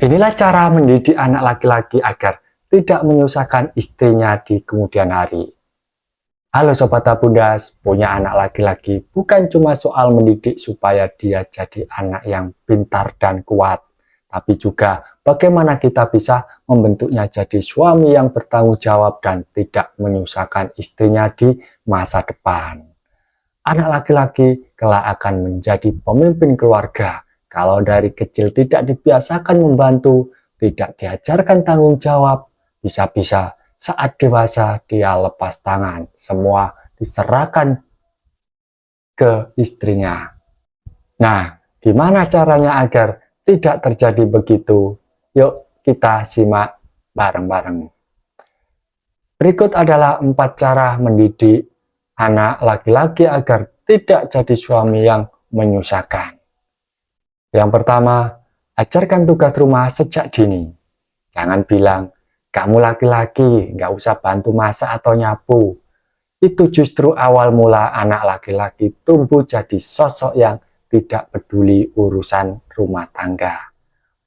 Inilah cara mendidik anak laki-laki agar tidak menyusahkan istrinya di kemudian hari. Halo Sobat Tabundas, punya anak laki-laki bukan cuma soal mendidik supaya dia jadi anak yang pintar dan kuat, tapi juga bagaimana kita bisa membentuknya jadi suami yang bertanggung jawab dan tidak menyusahkan istrinya di masa depan. Anak laki-laki kelak akan menjadi pemimpin keluarga kalau dari kecil tidak dibiasakan membantu, tidak diajarkan tanggung jawab, bisa-bisa saat dewasa dia lepas tangan, semua diserahkan ke istrinya. Nah, gimana caranya agar tidak terjadi begitu? Yuk kita simak bareng-bareng. Berikut adalah 4 cara mendidik anak laki-laki agar tidak jadi suami yang menyusahkan. Yang pertama, ajarkan tugas rumah sejak dini. Jangan bilang, kamu laki-laki, nggak usah bantu masak atau nyapu. Itu justru awal mula anak laki-laki tumbuh jadi sosok yang tidak peduli urusan rumah tangga.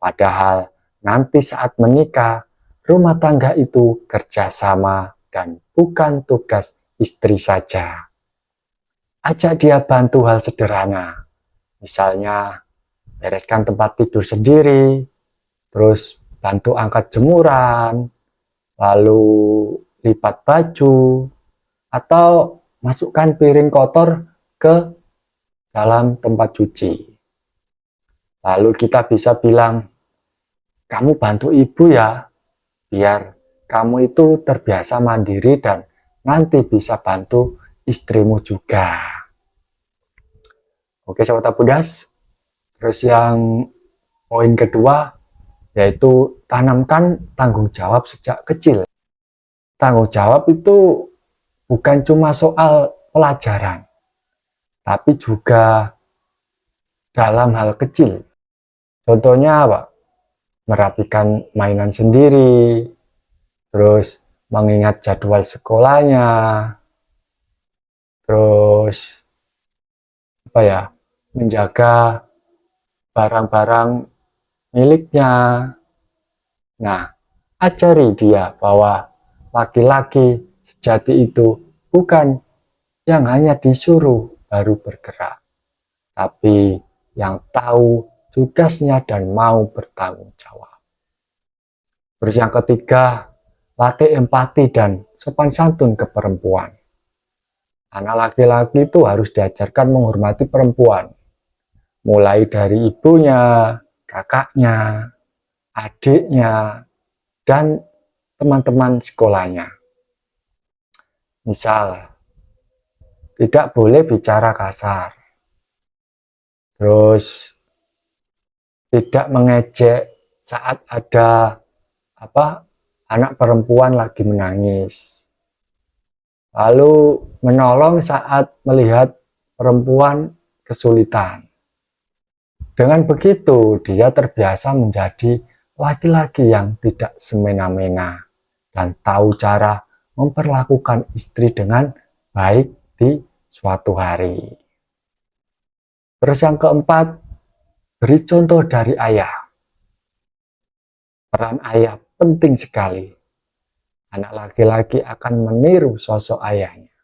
Padahal nanti saat menikah, rumah tangga itu kerjasama dan bukan tugas istri saja. Ajak dia bantu hal sederhana, misalnya bereskan tempat tidur sendiri, terus bantu angkat jemuran, lalu lipat baju, atau masukkan piring kotor ke dalam tempat cuci. Lalu kita bisa bilang, kamu bantu ibu ya, biar kamu itu terbiasa mandiri dan nanti bisa bantu istrimu juga. Oke Sobat Tabundas. Terus yang poin kedua, yaitu tanamkan tanggung jawab sejak kecil. Tanggung jawab itu bukan cuma soal pelajaran, tapi juga dalam hal kecil. Contohnya apa? Merapikan mainan sendiri, terus mengingat jadwal sekolahnya, terus apa ya? Menjaga barang-barang miliknya. Nah, ajari dia bahwa laki-laki sejati itu bukan yang hanya disuruh baru bergerak, tapi yang tahu tugasnya dan mau bertanggung jawab. Terus yang ketiga, latih empati dan sopan santun ke perempuan. Anak laki-laki itu harus diajarkan menghormati perempuan, mulai dari ibunya, kakaknya, adiknya, dan teman-teman sekolahnya. Misal, tidak boleh bicara kasar, terus tidak mengejek saat ada anak perempuan lagi menangis, lalu menolong saat melihat perempuan kesulitan. Dengan begitu, dia terbiasa menjadi laki-laki yang tidak semena-mena dan tahu cara memperlakukan istri dengan baik di suatu hari. Terus yang keempat, beri contoh dari ayah. Peran ayah penting sekali. Anak laki-laki akan meniru sosok ayahnya.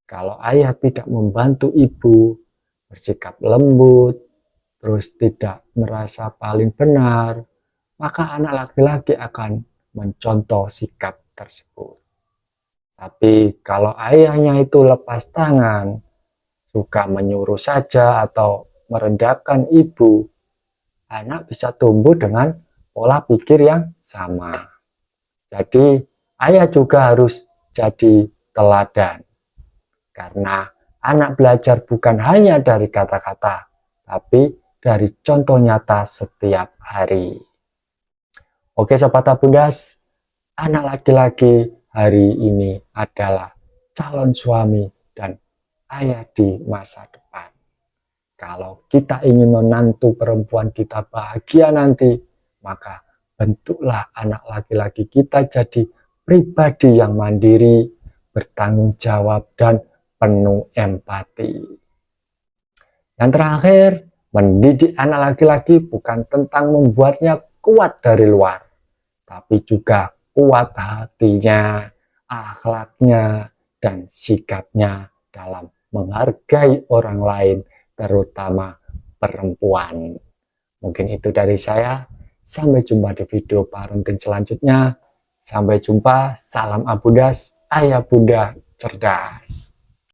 Kalau ayah tidak membantu ibu, bersikap lembut, terus tidak merasa paling benar, maka anak laki-laki akan mencontoh sikap tersebut. Tapi kalau ayahnya itu lepas tangan, suka menyuruh saja atau merendahkan ibu, anak bisa tumbuh dengan pola pikir yang sama. Jadi ayah juga harus jadi teladan, karena anak belajar bukan hanya dari kata-kata, tapi dari contoh nyata setiap hari. Oke Sobat Tabundas, anak laki-laki hari ini adalah calon suami dan ayah di masa depan. Kalau kita ingin menantu perempuan kita bahagia nanti, maka bentuklah anak laki-laki kita jadi pribadi yang mandiri, bertanggung jawab, dan penuh empati. Yang terakhir, mendidik anak laki-laki bukan tentang membuatnya kuat dari luar, tapi juga kuat hatinya, akhlaknya, dan sikapnya dalam menghargai orang lain, terutama perempuan. Mungkin itu dari saya. Sampai jumpa di video parenting selanjutnya. Sampai jumpa. Salam Abudas, ayah bunda cerdas.